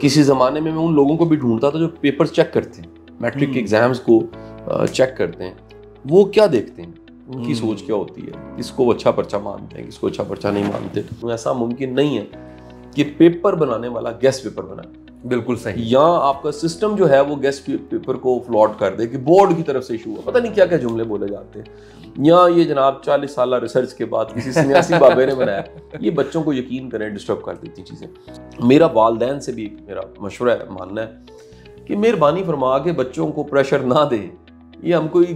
किसी ज़माने में मैं उन लोगों को भी ढूंढता था जो पेपर चेक करते हैं, मैट्रिक के एग्जाम्स को चेक करते हैं। वो क्या देखते हैं, उनकी सोच क्या होती है, किसको वो अच्छा पर्चा मानते हैं, किसको अच्छा पर्चा नहीं मानते। तो ऐसा मुमकिन नहीं है कि पेपर बनाने वाला गेस्ट पेपर बनाए। बिल्कुल सही। या आपका सिस्टम जो है वो गेस्ट पेपर को फ्लॉट कर दे कि बोर्ड की तरफ से इशू हुआ, पता नहीं क्या क्या जुमले बोले जाते हैं। या ये जनाब 40 साल रिसर्च के बाद किसी सन्यासी बाबे ने बनाया, ये बच्चों को यकीन करें डिस्टर्ब कर देती चीज़ें। मेरा वालदैन से भी मेरा मशवरा है, मानना है कि मेहरबानी फरमा के बच्चों को प्रेशर ना दे। ये हम कोई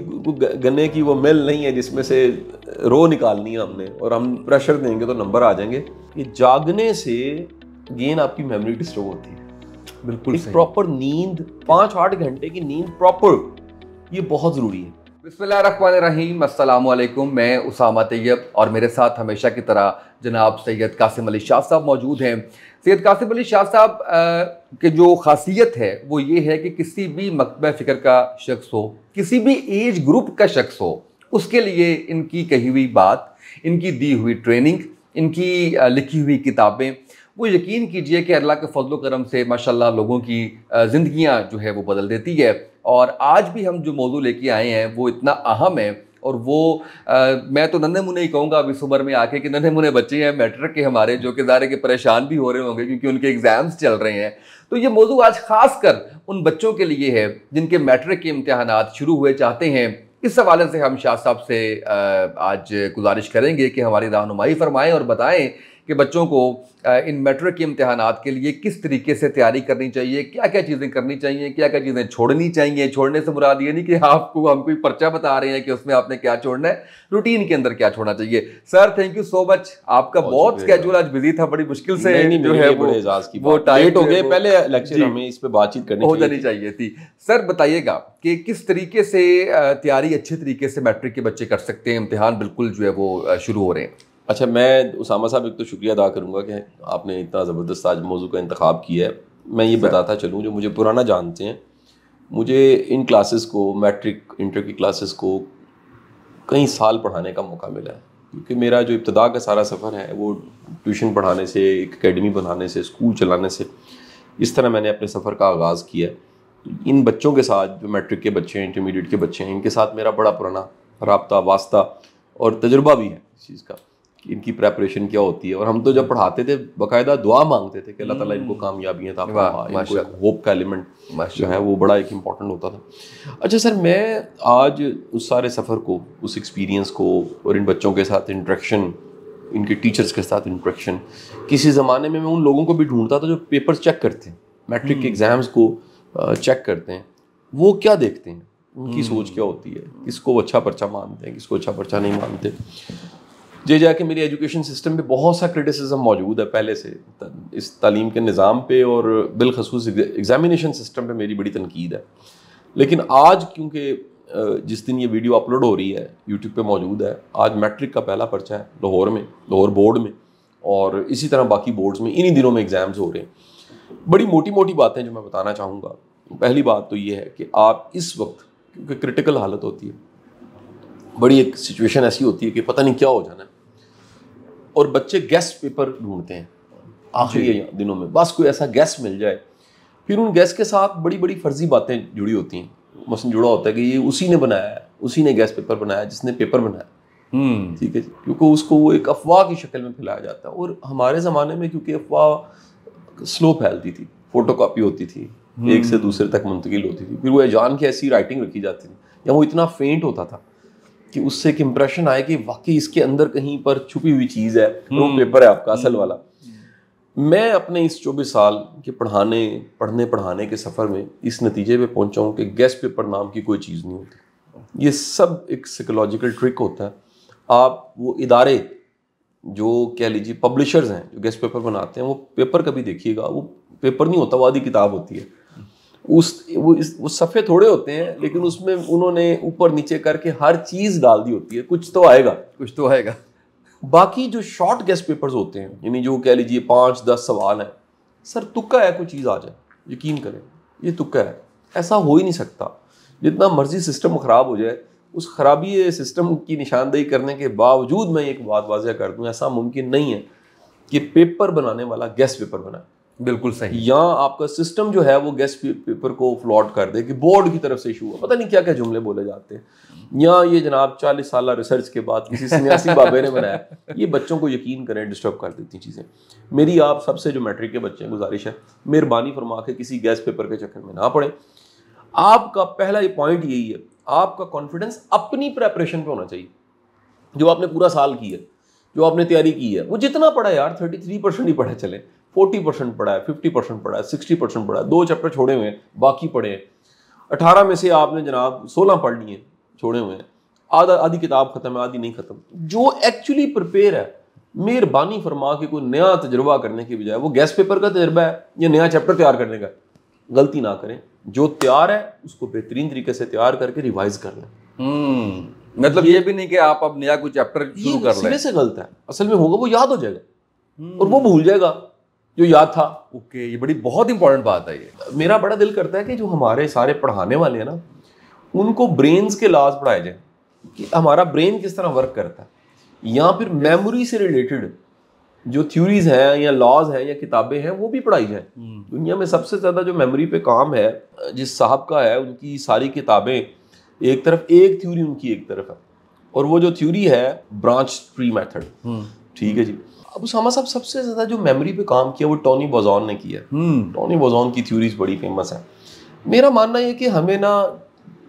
गन्ने की वो मिल नहीं है जिसमें से रो निकालनी है हमने और हम प्रेशर देंगे तो नंबर आ जाएंगे। ये जागने से गेन आपकी मेमोरी डिस्टर्ब होती है। बिल्कुल एक प्रॉपर नींद, 5-8 घंटे की नींद प्रॉपर, ये बहुत जरूरी है। बिस्मिल्लाहिर्रहमानिर्रहीम, अस्सलामुअलैकुम। मैं उसामा तैयब और मेरे साथ हमेशा की तरह जनाब सैयद कासिम अली शाह साहब मौजूद हैं। सैयद कासिम अली शाह साहब के जो खासियत है वो ये है कि किसी भी मकतबा फ़िक्र का शख्स हो, किसी भी एज ग्रुप का शख्स हो, उसके लिए इनकी कही हुई बात, इनकी दी हुई ट्रेनिंग, इनकी लिखी हुई किताबें, वो यकीन कीजिए कि अल्लाह के फजल करम से माशाल्लाह लोगों की ज़िंदगियाँ जो है वो बदल देती है। और आज भी हम जो मौजू लेके आए हैं वो इतना अहम है और वो मैं तो नन्हे मुन्ने ही कहूँगा अब इस उम्र में आके कि नन्हे मुन्ने बच्चे हैं मैट्रिक के हमारे, जो कि ज़ाहिर है कि परेशान भी हो रहे होंगे क्योंकि उनके एग्ज़ाम्स चल रहे हैं। तो ये मौजू आज ख़ास कर उन बच्चों के लिए है जिनके मैट्रिक के इम्तहानात शुरू हुए चाहते हैं। इस हवाले से हम शाह साहब से आज गुजारिश करेंगे कि हमारी रहनुमाई फरमाएँ और बताएँ कि बच्चों को इन मैट्रिक के इम्तहानात के लिए किस तरीके से तैयारी करनी चाहिए, क्या क्या चीज़ें करनी चाहिए, क्या क्या चीज़ें छोड़नी चाहिए। छोड़ने से मुराद ये नहीं कि आपको हम कोई पर्चा बता रहे हैं कि उसमें आपने क्या छोड़ना है, रूटीन के अंदर क्या छोड़ना चाहिए। Sir thank you so much, आपका बहुत स्केड्यूल आज बिजी था, बड़ी मुश्किल से जो है वो टाइट हो गए। पहले लेक्चर हमें इस पे बातचीत करनी हो जानी चाहिए थी। सर बताइएगा कि किस तरीके से तैयारी अच्छे तरीके से मैट्रिक के बच्चे कर सकते हैं, इम्तिहान बिल्कुल जो है वो शुरू हो रहे हैं। अच्छा, मैं उसामा साहब एक तो शुक्रिया अदा करूंगा कि आपने इतना ज़बरदस्त आज मौजू का इंतखाब किया है। मैं ये बताता चलूँ, जो मुझे पुराना जानते हैं, मुझे इन क्लासेस को, मैट्रिक इंटर की क्लासेस को कई साल पढ़ाने का मौका मिला है, क्योंकि मेरा जो इब्तदा का सारा सफ़र है वो ट्यूशन पढ़ाने से, एक एकेडमी बनाने से, स्कूल चलाने से, इस तरह मैंने अपने सफ़र का आगाज़ किया। इन बच्चों के साथ, जो मैट्रिक के बच्चे हैं, इंटरमीडिएट के बच्चे हैं, इनके साथ मेरा बड़ा पुराना राब्ता, वास्ता और तजुर्बा भी है इस चीज़ का कि इनकी प्रेपरेशन क्या होती है। और हम तो जब पढ़ाते थे बाकायदा दुआ मांगते थे कि अल्लाह ताला इनको कामयाबियाँ था, होप का एलिमेंट जो है वो बड़ा एक इम्पॉर्टेंट होता था। अच्छा सर, मैं आज उस सारे सफ़र को, उस एक्सपीरियंस को और इन बच्चों के साथ इंटरेक्शन, इनके टीचर्स के साथ इंटरेक्शन, किसी ज़माने में मैं उन लोगों को भी ढूंढता था जो पेपर चेक करते हैं, मैट्रिक के एग्ज़ाम्स को चेक करते हैं। वो क्या देखते हैं, उनकी सोच क्या होती है, किसको वो अच्छा पर्चा मानते हैं, किसको अच्छा पर्चा नहीं मानते। जे जाके मेरी एजुकेशन सिस्टम पे बहुत सा क्रिटिसिज्म मौजूद है पहले से, इस तालीम के निज़ाम पे और बिलखसूस एग्जामिनेशन सिस्टम पे मेरी बड़ी तनकीद है। लेकिन आज क्योंकि जिस दिन ये वीडियो अपलोड हो रही है यूट्यूब पे मौजूद है, आज मैट्रिक का पहला पर्चा है लाहौर में, लाहौर बोर्ड में, और इसी तरह बाकी बोर्ड्स में इन्हीं दिनों में एग्ज़ाम्स हो रहे हैं। बड़ी मोटी मोटी बातें जो मैं बताना चाहूँगा। पहली बात तो ये है कि आप इस वक्त, क्योंकि क्रिटिकल हालत होती है, बड़ी एक सिचुएशन ऐसी होती है कि पता नहीं क्या हो जाना है, और बच्चे गेस्ट पेपर ढूंढते हैं आखिरी दिनों में, बस कोई ऐसा गेस्ट मिल जाए। फिर उन गेस्ट के साथ बड़ी बड़ी फर्जी बातें जुड़ी होती हैं। मसलन जुड़ा होता है कि ये उसी ने बनाया है, उसी ने गेस्ट पेपर बनाया जिसने पेपर बनाया। ठीक है जी, क्योंकि उसको वो एक अफवाह की शक्ल में फैलाया जाता है। और हमारे ज़माने में क्योंकि अफवाह स्लो फैलती थी, फोटो कॉपी होती थी, एक से दूसरे तक मुंतकिल होती थी, फिर वो जान के ऐसी राइटिंग रखी जाती थी, या वो इतना फेंट होता था कि उससे एक इम्प्रेशन आए कि वाकई इसके अंदर कहीं पर छुपी हुई चीज़ है, वो पेपर है आपका असल वाला। मैं अपने इस 24 साल के पढ़ने के सफ़र में इस नतीजे पे पहुंचा हूँ कि गेस्ट पेपर नाम की कोई चीज़ नहीं होती। ये सब एक साइकोलॉजिकल ट्रिक होता है। आप वो इदारे जो कह लीजिए पब्लिशर्स हैं जो गेस्ट पेपर बनाते हैं, वो पेपर कभी देखिएगा, वो पेपर नहीं होता, वो आधी किताब होती है। वो सफ़े थोड़े होते हैं, लेकिन उसमें उन्होंने ऊपर नीचे करके हर चीज़ डाल दी होती है, कुछ तो आएगा। बाकी जो शॉर्ट गेस्ट पेपर्स होते हैं, यानी जो कह लीजिए 5-10 सवाल हैं, सर तुक्का है कोई चीज़ आ जाए, यकीन करें ये तुक्का है, ऐसा हो ही नहीं सकता। जितना मर्जी सिस्टम ख़राब हो जाए, उस खराबी सिस्टम की निशानदेही करने के बावजूद मैं एक बात वाज़ह कर दूँ, ऐसा मुमकिन नहीं है कि पेपर बनाने वाला गेस्ट पेपर बनाए। बिल्कुल सही। या आपका सिस्टम जो है वो गेस्ट पेपर को फ्लॉट कर दे कि बोर्ड की तरफ से इशू है, पता नहीं क्या क्या जुमले बोले जाते हैं। या ये जनाब 40 साल रिसर्च के बाद किसी सन्यासी बाबे ने बनाया, ये बच्चों को यकीन करें डिस्टर्ब कर देती चीज़ें। मेरी आप सबसे जो मैट्रिक के बच्चे हैं गुजारिश है, मेहरबानी फरमा के किसी गेस्ट पेपर के चक्कर में ना पड़े। आपका पहला ये पॉइंट यही है, आपका कॉन्फिडेंस अपनी प्रेपरेशन पे होना चाहिए। जो आपने पूरा साल की है, जो आपने तैयारी की है, वो जितना पढ़ा है यार 33% ही पढ़ा, चले 40% पढ़ा है, 50% पढ़ा है, 60% पढ़ा है, 2 चैप्टर छोड़े हुए हैं, बाकी पढ़े हैं। 18 में से आपने जनाब 16 पढ़ लिए, छोड़े हुए हैं, आधी किताब खत्म है, आधी नहीं खत्म। जो एक्चुअली प्रिपेयर है, मेहरबानी फरमा के कोई नया तजुर्बा करने की बजाय, वो गेस्ट पेपर का तजुर्बा है या नया चैप्टर तैयार करने का, गलती ना करें। जो तैयार है उसको बेहतरीन तरीके से तैयार करके रिवाइज कर लें। मतलब ये भी नहीं कि आप अब नया कोई चैप्टर शुरू कर लें, सिरे से गलत है। असल में होगा वो याद हो जाएगा और वो भूल जाएगा जो याद था। ओके, ये बड़ी बहुत इंपॉर्टेंट बात है। ये मेरा बड़ा दिल करता है कि जो हमारे सारे पढ़ाने वाले हैं ना, उनको ब्रेन्स के लॉज पढ़ाए जाए कि हमारा ब्रेन किस तरह वर्क करता है, या फिर मेमोरी से रिलेटेड जो थ्योरीज हैं या लॉज हैं या किताबें हैं वो भी पढ़ाई जाए। दुनिया में सबसे ज़्यादा जो मेमोरी पे काम है जिस साहब का है, उनकी सारी किताबें एक तरफ, एक थ्योरी उनकी एक तरफ है, और वो जो थ्योरी है ब्रांच ट्री मेथड। ठीक है जी। अब उसामा साहब सबसे ज़्यादा जो मेमोरी पे काम किया वो टोनी बोजॉन ने किया। टोनी बोजॉन की थ्योरीज बड़ी फेमस है। मेरा मानना है कि हमें ना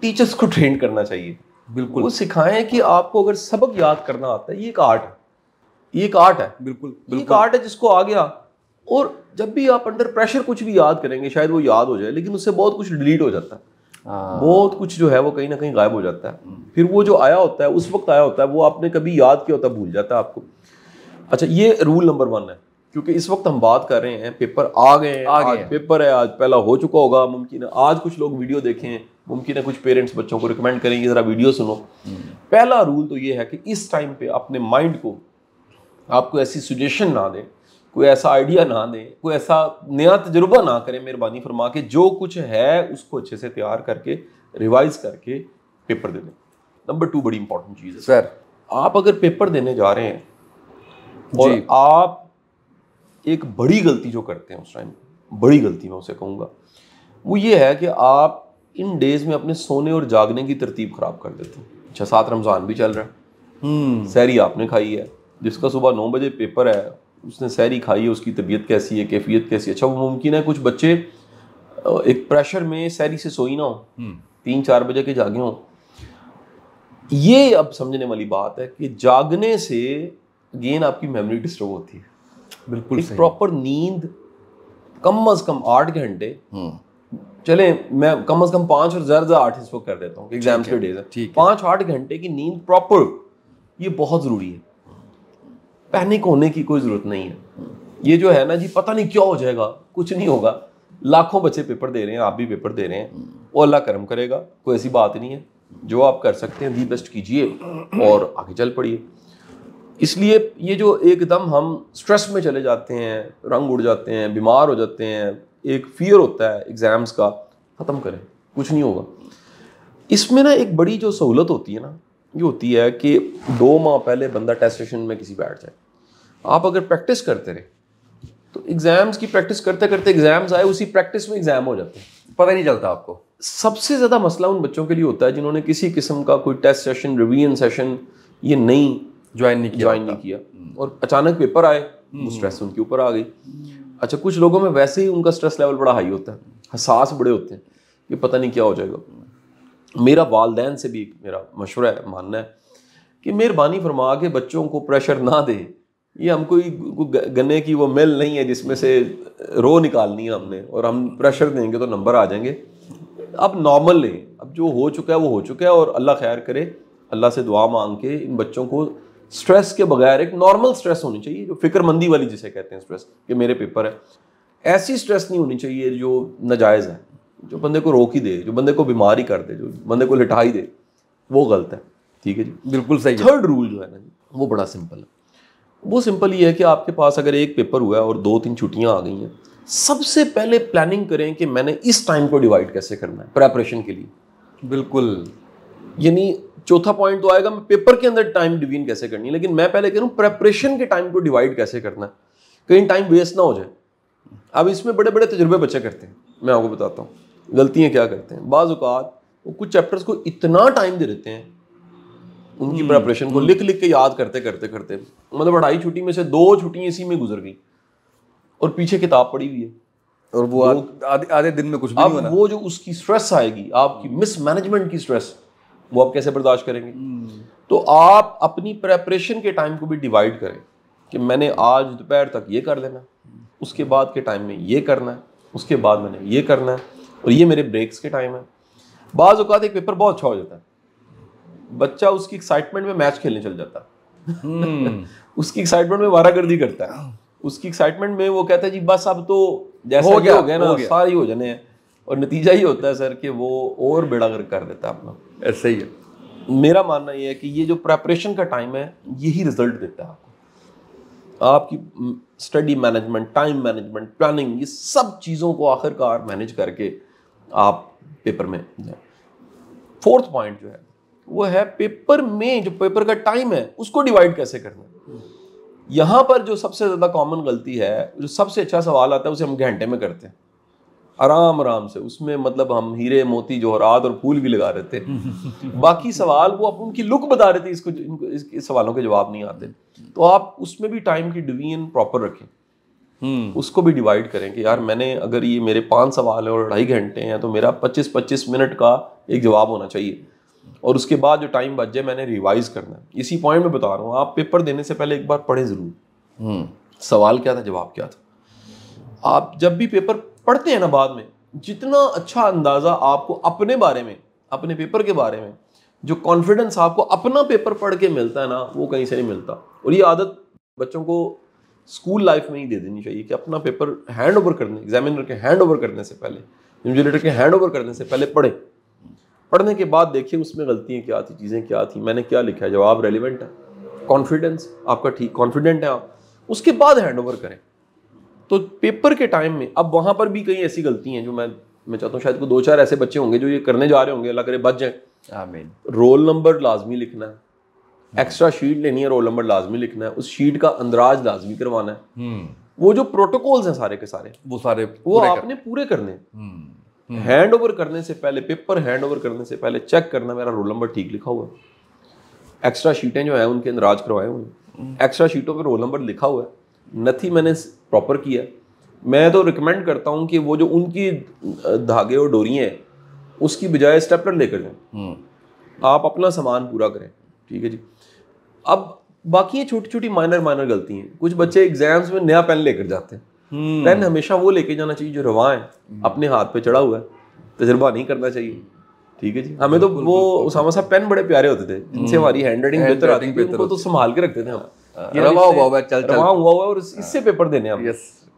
टीचर्स को ट्रेन करना चाहिए। बिल्कुल, वो सिखाएं कि आपको अगर सबक याद करना आता है, ये एक आर्ट है, ये एक आर्ट है। बिल्कुल, एक आर्ट है जिसको आ गया, और जब भी आप अंडर प्रेशर कुछ भी याद करेंगे शायद वो याद हो जाए, लेकिन उससे बहुत कुछ डिलीट हो जाता है। बहुत कुछ जो है वो कहीं ना कहीं गायब हो जाता है। फिर वो जो आया होता है उस वक्त आया होता है, वो आपने कभी याद किया होता है, भूल जाता है आपको। अच्छा, ये रूल नंबर 1 है, क्योंकि इस वक्त हम बात कर रहे हैं पेपर आ गए हैं, आज पेपर है, आज पहला हो चुका होगा, मुमकिन है आज कुछ लोग वीडियो देखें, मुमकिन है कुछ पेरेंट्स बच्चों को रिकमेंड करेंगे जरा वीडियो सुनो। पहला रूल तो ये है कि इस टाइम पे अपने माइंड को आपको ऐसी सजेशन ना दें, कोई ऐसा आइडिया ना दें, कोई ऐसा नया तजुर्बा ना करें, मेहरबानी फरमा के जो कुछ है उसको अच्छे से तैयार करके रिवाइज करके पेपर दे दें। नंबर 2 बड़ी इंपॉर्टेंट चीज़ है सर, आप अगर पेपर देने जा रहे हैं और आप एक बड़ी गलती जो करते हैं उस टाइम, बड़ी गलती मैं उसे कहूँगा, वो ये है कि आप इन डेज में अपने सोने और जागने की तरतीब ख़राब कर देते हैं। अच्छा, 7 रमज़ान भी चल रहा है, सहरी आपने खाई है, जिसका सुबह 9 बजे पेपर है उसने सहरी खाई है, उसकी तबीयत कैसी है, कैफियत कैसी है। अच्छा, वो मुमकिन है कुछ बच्चे एक प्रेशर में सहरी से सोई ना हो, 3-4 बजे के जागे हों। ये अब समझने वाली बात है कि जागने से अगेन आपकी मेमोरी डिस्टर्ब होती है। बिल्कुल, एक प्रॉपर नींद कम अज कम 8 घंटे, चले मैं कम अज कम 5 और ज़्यादा 8 इस वक्त कर देता हूँ, एग्जाम्स के डेज है, 5-8 घंटे की नींद प्रॉपर, ये बहुत ज़रूरी है। पैनिक होने की कोई ज़रूरत नहीं है। ये जो है ना जी, पता नहीं क्या हो जाएगा, कुछ नहीं होगा। लाखों बच्चे पेपर दे रहे हैं, आप भी पेपर दे रहे हैं, वो अल्लाह करम करेगा, कोई ऐसी बात नहीं है। जो आप कर सकते हैं दी बेस्ट कीजिए और आगे चल पड़िए। इसलिए ये जो एकदम हम स्ट्रेस में चले जाते हैं, रंग उड़ जाते हैं, बीमार हो जाते हैं, एक फियर होता है एग्ज़ाम्स का, ख़त्म करें, कुछ नहीं होगा। इसमें ना एक बड़ी जो सहूलत होती है ना, ये होती है कि 2 माह पहले बंदा टेस्ट सेशन में किसी बैठ जाए। आप अगर प्रैक्टिस करते रहे तो एग्ज़ाम्स की प्रैक्टिस करते करते एग्ज़ाम्स आए, उसी प्रैक्टिस में एग्ज़ाम हो जाते हैं, पता नहीं चलता आपको। सबसे ज़्यादा मसला उन बच्चों के लिए होता है जिन्होंने किसी किस्म का कोई टेस्ट सेशन, रिवीजन सेशन ये नहीं ज्वाइन नहीं किया और अचानक पेपर आए, वो स्ट्रेस उनके ऊपर आ गई। अच्छा, कुछ लोगों में वैसे ही उनका स्ट्रेस लेवल बड़ा हाई होता है, हसास बड़े होते हैं कि पता नहीं क्या हो जाएगा। मेरा वालदैन से भी मेरा मशवरा है, मानना है कि मेहरबानी फरमा के बच्चों को प्रेशर ना दे। ये हम कोई गन्ने की वो मिल नहीं है जिसमें से रो निकालनी है हमने और हम प्रेशर देंगे तो नंबर आ जाएंगे। अब नॉर्मल लें, अब जो हो चुका है वो हो चुका है, और अल्लाह खैर करे। अल्लाह से दुआ मांग के इन बच्चों को स्ट्रेस के बगैर एक नॉर्मल स्ट्रेस होनी चाहिए, जो फिक्रमंदी वाली जिसे कहते हैं स्ट्रेस, कि मेरे पेपर है। ऐसी स्ट्रेस नहीं होनी चाहिए जो नाजायज़ है, जो बंदे को रोक ही दे, जो बंदे को बीमार ही कर दे, जो बंदे को लिटा ही दे, वो गलत है। ठीक है जी, बिल्कुल सही। 3rd रूल जो है ना वो बड़ा सिंपल है। वो सिंपल ये है कि आपके पास अगर एक पेपर हुआ है और 2-3 छुट्टियां आ गई हैं, सबसे पहले प्लानिंग करें कि मैंने इस टाइम को डिवाइड कैसे करना है प्रेपरेशन के लिए। बिल्कुल, यानी चौथा पॉइंट तो आएगा मैं पेपर के अंदर टाइम डिवीजन कैसे करनी है, लेकिन मैं पहले कह रहा हूँ प्रेपरेशन के टाइम को डिवाइड कैसे करना है, कहीं टाइम वेस्ट ना हो जाए। अब इसमें बड़े बड़े तजुर्बे बच्चे करते हैं, मैं आपको बताता हूँ गलतियाँ क्या करते हैं। बाज़ औक़ात वो कुछ चैप्टर्स को इतना टाइम दे देते हैं उनकी प्रिपरेशन को, लिख लिख के याद करते करते करते, मतलब 2.5 छुट्टी में से 2 छुट्टियाँ इसी में गुजर गई और पीछे किताब पड़ी हुई है और वो आधे दिन में कुछ भी नहीं होना। वो जो उसकी स्ट्रेस आएगी, आपकी मिसमैनेजमेंट की स्ट्रेस, वो आप कैसे बर्दाश्त करेंगे? तो आप अपनी प्रेपरेशन के टाइम को भी डिवाइड करें कि मैंने आज दोपहर तक ये कर लेना, उसके बाद के टाइम में ये करना है, उसके बाद मैंने ये करना है, और ये मेरे ब्रेक्स के टाइम है। बाज़ औक़ात एक पेपर बहुत अच्छा हो जाता है, बच्चा उसकी एक्साइटमेंट में मैच खेलने चल जाता है उसकी एक्साइटमेंट में वारागर्दी करता है, उसकी एक्साइटमेंट में वो कहता है जी बस अब तो जैसा हो गया ना, सारी हो जाने हैं, और नतीजा ही होता है सर कि वो और बेड़ा गर्क कर देता है अपना। ऐसे ही है। मेरा मानना ये है कि ये जो प्रेपरेशन का टाइम है यही रिजल्ट देता है आपको। आपकी study management, time management, planning, ये सब चीज़ों को आखिरकार मैनेज करके आप पेपर में जाए। 4th पॉइंट जो है वो है पेपर में जो पेपर का टाइम है उसको डिवाइड कैसे करना है। यहाँ पर जो सबसे ज़्यादा कॉमन गलती है, जो सबसे अच्छा सवाल आता है उसे हम घंटे में करते हैं आराम आराम से, उसमें मतलब हम हीरे मोती जौहरात और फूल भी लगा रहे थे बाकी सवाल वो उनकी लुक बता रहे थे, इस सवालों के जवाब नहीं आते। तो आप उसमें भी टाइम की डिवीजन प्रॉपर रखें, उसको भी डिवाइड करें कि यार मैंने अगर ये मेरे 5 सवाल है और 2.5 घंटे हैं तो मेरा 25-25 मिनट का एक जवाब होना चाहिए, और उसके बाद जो टाइम बच जाए मैंने रिवाइज करना है। इसी पॉइंट में बता रहा हूँ, आप पेपर देने से पहले एक बार पढ़ें ज़रूर सवाल क्या था, जवाब क्या था। आप जब भी पेपर पढ़ते हैं ना, बाद में जितना अच्छा अंदाज़ा आपको अपने बारे में, अपने पेपर के बारे में, जो कॉन्फिडेंस आपको अपना पेपर पढ़ के मिलता है ना, वो कहीं से नहीं मिलता। और ये आदत बच्चों को स्कूल लाइफ में ही दे देनी चाहिए कि अपना पेपर हैंड ओवर करने, एग्जामिनर के हैंड ओवर करने से पहले, इन्विजिलेटर के हैंड ओवर करने से पहले पढ़े। पढ़ने के बाद देखिए उसमें गलतियाँ क्या थी, चीज़ें क्या थी, मैंने क्या लिखा है, जवाब रेलिवेंट है, कॉन्फिडेंस आपका ठीक, कॉन्फिडेंट है आप, उसके बाद हैंड ओवर करें। तो पेपर के टाइम में अब वहाँ पर भी कई ऐसी गलती हैं जो मैं चाहता हूँ शायद को 2-4 ऐसे बच्चे होंगे जो ये करने जा रहे होंगे, अल्लाह करे बच जाए। आमीन। रोल नंबर लाजमी लिखना है, एक्स्ट्रा शीट लेनी है, रोल नंबर लाजमी लिखना है, उस शीट का अंदराज लाजमी करवाना है। वो जो प्रोटोकॉल्स हैं सारे के सारे वो आपने पूरे करने हैं। हैंड ओवर करने से पहले, पेपर हैंड ओवर करने से पहले चेक करना मेरा रोल नंबर ठीक लिखा हुआ है, एक्स्ट्रा शीटें जो है उनके अंदराज करवाए हुए हैं, एक्स्ट्रा शीटों पर रोल नंबर लिखा हुआ है, नथी मैंने प्रॉपर किया। मैं तो रिकमेंड करता हूँ कि वो जो उनकी धागे और डोरियाँ हैं उसकी बजाय स्टेपलर लेकर जाएं, आप अपना सामान पूरा करें, ठीक है जी। अब बाकी ये छोटी छोटी माइनर गलती हैं। कुछ बच्चे एग्जाम्स में नया पेन लेकर जाते हैं, पेन हमेशा वो लेके जाना चाहिए जो रवा है, अपने हाथ पे चढ़ा हुआ है, तजुर्बा नहीं करना चाहिए, ठीक है जी। हमें तो वो उसामा साहब पेन बड़े प्यारे होते थे, जिनसे हमारी हैंड राइटिंग बेहतर आती थी, उनको तो संभाल के रखते थे हम, रवा हुआ और इससे पेपर देने हम।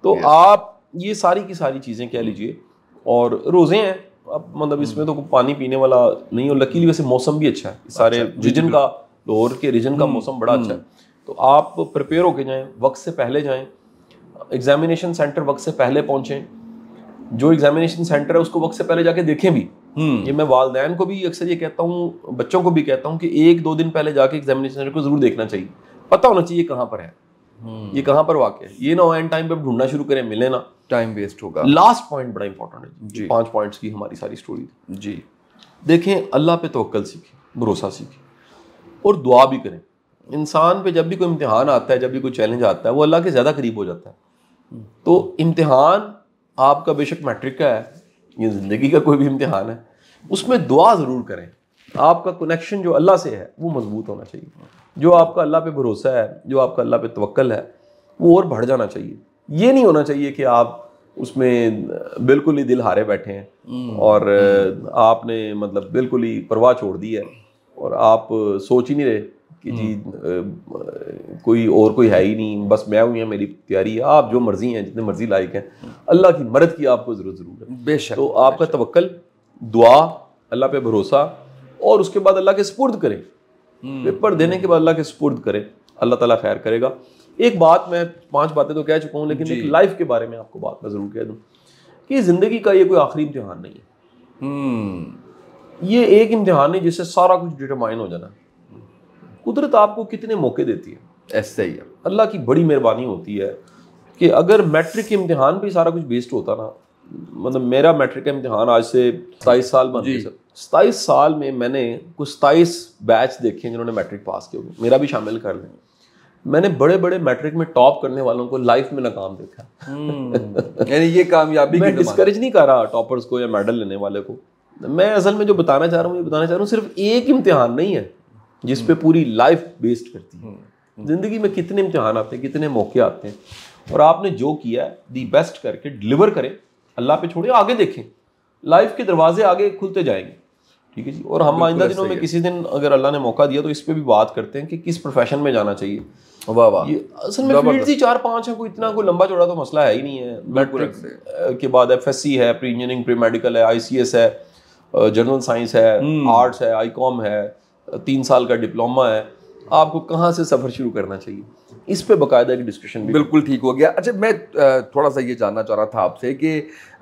तो आप ये सारी की सारी चीज़ें कह लीजिए, और रोज़े हैं अब, मतलब इसमें तो पानी पीने वाला नहीं, और लकीली वैसे मौसम भी अच्छा है, सारे रीजन का, लाहौर के रीजन का मौसम बड़ा अच्छा है। तो आप प्रिपेयर होके जाएं, वक्त से पहले जाएं, एग्जामिनेशन सेंटर वक्त से पहले पहुंचें, जो एग्जामिनेशन सेंटर है उसको वक्त से पहले जाके देखें भी। ये मैं वालिदैन को भी अक्सर ये कहता हूँ, बच्चों को भी कहता हूँ कि 1-2 दिन पहले जाके एग्जामिनेशन सेंटर को जरूर देखना चाहिए, पता होना चाहिए कहाँ पर है, ये कहाँ पर वाक़ है। ये ना एंड टाइम पे ढूंढना शुरू करें, मिले ना, टाइम वेस्ट होगा। लास्ट पॉइंट बड़ा इंपॉर्टेंट है जी, 5 पॉइंट्स की हमारी सारी स्टोरी जी। देखें, अल्लाह पे तवक्कल सीखें, भरोसा सीखें, और दुआ भी करें। इंसान पे जब भी कोई इम्तिहान आता है, जब भी कोई चैलेंज आता है, वो अल्लाह के ज़्यादा करीब हो जाता है। तो इम्तिहान आपका बेशक मैट्रिक का है, ये ज़िंदगी का कोई भी इम्तिहान है, उसमें दुआ ज़रूर करें। आपका कनेक्शन जो अल्लाह से है वो मजबूत होना चाहिए, जो आपका अल्लाह पे भरोसा है, जो आपका अल्लाह पे तवक्कल है, वो और बढ़ जाना चाहिए। ये नहीं होना चाहिए कि आप उसमें बिल्कुल ही दिल हारे बैठे हैं और आपने मतलब बिल्कुल ही परवाह छोड़ दी है और आप सोच ही नहीं रहे कि जी कोई है ही नहीं, बस मैं हूँ, मेरी तैयारी है। आप जो मर्जी हैं, जितने मर्जी लायक हैं, अल्लाह की मदद की आपको ज़रूर है, बेशक। तो आपका तवक्कल, दुआ, अल्लाह पे भरोसा, और उसके बाद अल्लाह के सुपुर्द करें। पेपर देने के बाद अल्लाह के सुपुर्द करें, अल्लाह ताला खैर करेगा। एक बात, मैं 5 बातें तो कह चुका हूँ, लेकिन एक लाइफ के बारे में आपको बात मैं ज़रूर कह दूँ कि ज़िंदगी का ये कोई आखिरी इम्तिहान नहीं है। ये एक इम्तिहान नहीं जिससे सारा कुछ डिटरमाइन हो जाना। कुदरत आपको कितने मौके देती है, ऐसे ही है। अल्लाह की बड़ी मेहरबानी होती है कि अगर मैट्रिक के इम्तिहान पे सारा कुछ बेस्ड होता ना, मतलब मेरा मैट्रिक का इम्तिहान आज से 27 साल बन गए सर। 27 साल में मैंने कुछ 27 बैच देखे जिन्होंने मैट्रिक पास किए होंगे, मेरा भी शामिल कर लेंगे। मैंने बड़े बड़े मैट्रिक में टॉप करने वालों को लाइफ में नाकाम देखा। यानी ये कामयाबी मैं डिस्करेज नहीं कर रहा टॉपर्स को या मेडल लेने वाले को। मैं असल में जो बताना चाह रहा हूँ, ये बताना चाह रहा हूँ सिर्फ एक इम्तिहान नहीं है जिस पे पूरी लाइफ बेस्ड करती है। जिंदगी में कितने इम्तिहान आते हैं, कितने मौके आते हैं, और आपने जो किया है दी बेस्ट करके डिलीवर करें, अल्लाह पे छोड़े, आगे देखें, लाइफ के दरवाजे आगे खुलते जाएंगे। ठीक है जी। और हम आइंदा दिनों में किसी दिन अगर अल्लाह ने मौका दिया तो इस पे भी बात करते हैं कि किस प्रोफेशन में जाना चाहिए। वाह वाह, ये असल में फील्ड ही 4-5 है, कोई इतना कोई लंबा चौड़ा तो मसला है ही नहीं है। मैट्रिक के बाद FSC है, प्री इंजीनियरिंग, प्री मेडिकल है, ICS है, जनरल साइंस है, आर्ट्स है, ICOM है, 3 साल का डिप्लोमा है। आपको कहाँ से सफ़र शुरू करना चाहिए, इस पे बाकायदा की डिस्कशन भी बिल्कुल ठीक हो गया। अच्छा, मैं थोड़ा सा ये जानना चाह रहा था आपसे कि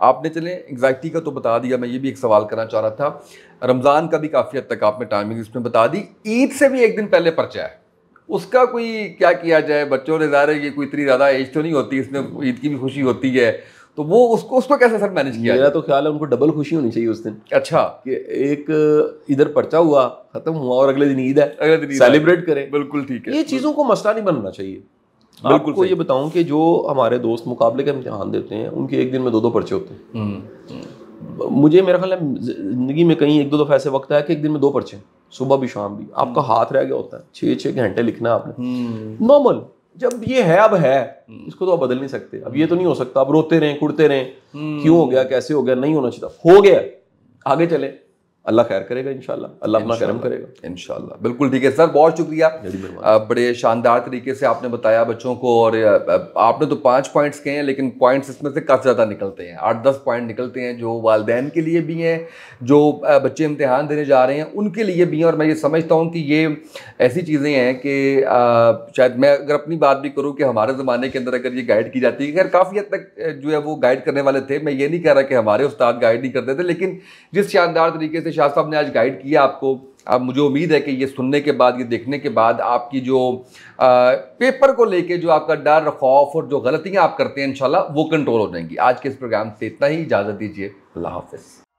आपने चले एग्जैक्टी का तो बता दिया, मैं ये भी एक सवाल करना चाह रहा था, रमज़ान का भी काफ़ी हद तक आपने टाइमिंग इसमें बता दी, ईद से भी एक दिन पहले पर्चा है, उसका कोई क्या किया जाए? बच्चों ने ज़ाहिर है ये कोई इतनी ज़्यादा एज तो नहीं होती, इसमें ईद की भी खुशी होती है, तो वो उसको कैसे सर मैनेज किया? मेरा तो ख्याल है उनको डबल खुशी होनी चाहिए उस दिन। अच्छा, कि एक इधर पर्चा हुआ, खत्म हुआ, और अगले दिन ईद है, अगले दिन सेलिब्रेट करें। बिल्कुल ठीक है, ये चीज़ों को मसला नहीं बनना चाहिए। आपको ये बताऊं कि जो हमारे दोस्त मुकाबले का इम्तिहान देते हैं उनके एक दिन में 2-2 पर्चे होते हैं। मुझे मेरा ख्याल है जिंदगी में कहीं 1-2 दफ़ा ऐसे वक्त है कि एक दिन में 2 पर्चे, सुबह भी शाम भी, आपका हाथ रह गया होता है, 6-6 घंटे लिखना है आपने, नॉर्मल। जब ये है अब है, इसको तो आप बदल नहीं सकते। अब ये तो नहीं हो सकता अब रोते रहें, कुड़ते रहें, क्यों हो गया, कैसे हो गया, नहीं होना चाहिए, हो गया, आगे चले, अल्लाह खैर करेगा इंशाल्लाह, अल्लाह अपना करम करेगा इंशाल्लाह। बिल्कुल ठीक है सर, बहुत शुक्रिया। बड़े शानदार तरीके से आपने बताया बच्चों को, और आपने तो 5 पॉइंट्स कहे हैं, लेकिन पॉइंट्स इसमें से काफ़ी ज़्यादा निकलते हैं, 8-10 पॉइंट निकलते हैं जो वालिदैन के लिए भी हैं, जो बच्चे इम्तिहान देने जा रहे हैं उनके लिए भी हैं। और मैं ये समझता हूँ कि ये ऐसी चीज़ें हैं कि शायद मैं अगर अपनी बात भी करूँ कि हमारे ज़माने के अंदर अगर ये गाइड की जाती है, खैर काफ़ी हद तक जो है वो गाइड करने वाले थे, मैं ये नहीं कह रहा कि हमारे उस्ताद गाइड नहीं करते थे, लेकिन जिस शानदार तरीके से शाह साहब ने आज गाइड किया आपको, अब मुझे उम्मीद है कि ये सुनने के बाद, ये देखने के बाद आपकी जो पेपर को लेके जो आपका डर, खौफ और जो गलतियां आप करते हैं इंशाल्लाह वो कंट्रोल हो जाएंगी। आज के इस प्रोग्राम से इतना ही, इजाज़त दीजिए, अल्लाह हाफ़िज़।